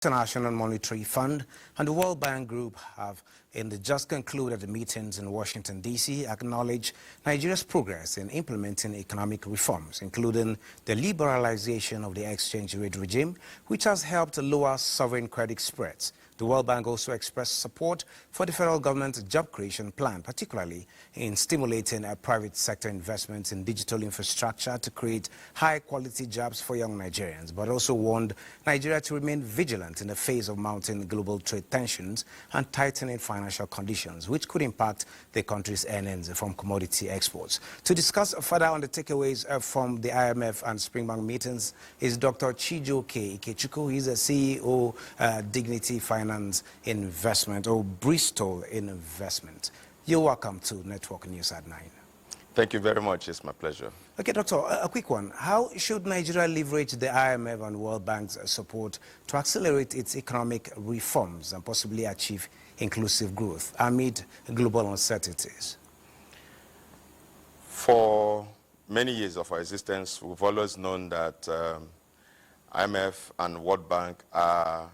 International Monetary Fund and the World Bank Group have, in the just concluded meetings in Washington, D.C., acknowledged Nigeria's progress in implementing economic reforms, including the liberalization of the exchange rate regime, which has helped lower sovereign credit spreads. The World Bank also expressed support for the federal government's job creation plan, particularly in stimulating private sector investments in digital infrastructure to create high-quality jobs for young Nigerians, but also warned Nigeria to remain vigilant in the face of mounting global trade tensions and tightening financial conditions, which could impact the country's earnings from commodity exports. To discuss further on the takeaways from the IMF and Spring Bank meetings is Dr. Chijioke Ikechukwu. He's a CEO, Dignity Finance Investment, or Bristol Investment. You're welcome to Network News at 9. Thank you very much. It's my pleasure. Okay, Doctor, a quick one. How should Nigeria leverage the IMF and World Bank's support to accelerate its economic reforms and possibly achieve inclusive growth amid global uncertainties? For many years of our existence, we've always known that IMF and World Bank are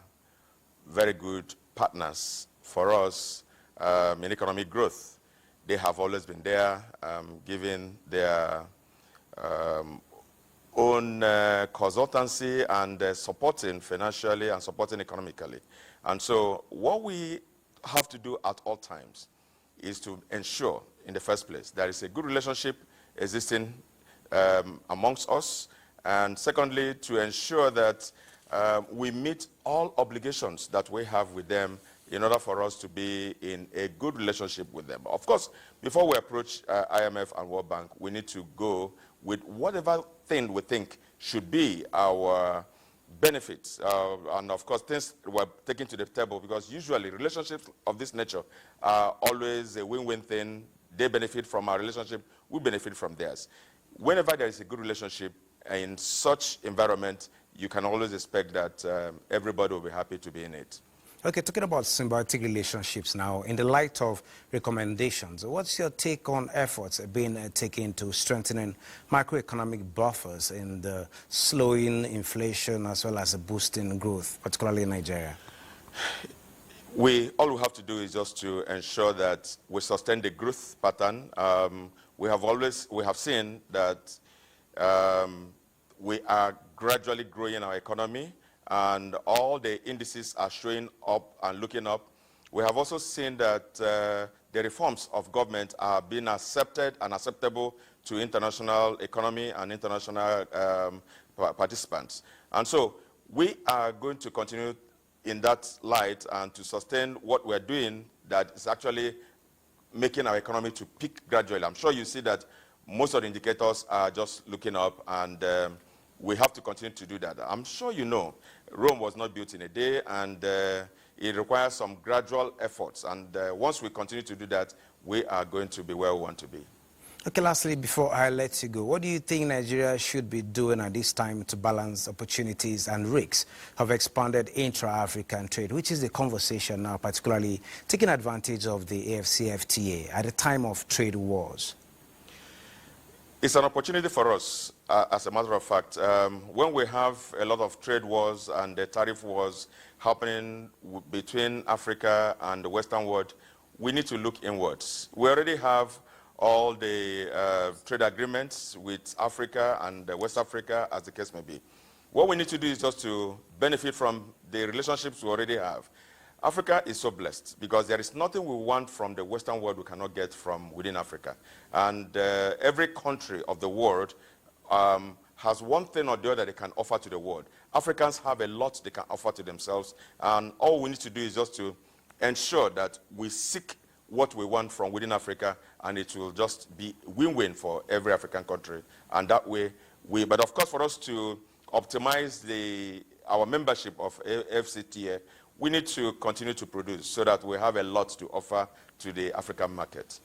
very good partners for us in economic growth. They have always been there, giving their own consultancy and supporting financially and supporting economically. And so what we have to do at all times is to ensure, in the first place, there is a good relationship existing amongst us, and secondly, to ensure that we meet all obligations that we have with them in order for us to be in a good relationship with them. Of course, before we approach IMF and World Bank, we need to go with whatever thing we think should be our benefits. And of course, things we're taking to the table, because usually relationships of this nature are always a win-win thing. They benefit from our relationship, we benefit from theirs. Whenever there is a good relationship in such environment, you can always expect that everybody will be happy to be in it. Okay, talking about symbiotic relationships now, in the light of recommendations, what's your take on efforts being taken to strengthening macroeconomic buffers in the slowing inflation as well as boosting growth, particularly in Nigeria? All we have to do is just to ensure that we sustain the growth pattern. We have seen that we are gradually growing our economy, and all the indices are showing up and looking up. We have also seen that the reforms of government are being accepted and acceptable to international economy and international participants. And so we are going to continue in that light and to sustain what we're doing that is actually making our economy to peak gradually. I'm sure you see that most of the indicators are just looking up, and we have to continue to do that. I'm sure you know Rome was not built in a day, and it requires some gradual efforts. And once we continue to do that, we are going to be where we want to be. Okay, lastly, before I let you go, what do you think Nigeria should be doing at this time to balance opportunities and risks of expanded intra-African trade, which is the conversation now, particularly taking advantage of the AFCFTA at a time of trade wars? It's an opportunity for us, as a matter of fact. When we have a lot of trade wars and the tariff wars happening between Africa and the Western world, we need to look inwards. We already have all the trade agreements with Africa and West Africa, as the case may be. What we need to do is just to benefit from the relationships we already have. Africa is so blessed because there is nothing we want from the Western world we cannot get from within Africa. And every country of the world has one thing or the other they can offer to the world. Africans have a lot they can offer to themselves, and all we need to do is just to ensure that we seek what we want from within Africa, and it will just be win-win for every African country. And that way, but of course, for us to optimize our membership of FCTA, we need to continue to produce so that we have a lot to offer to the African market.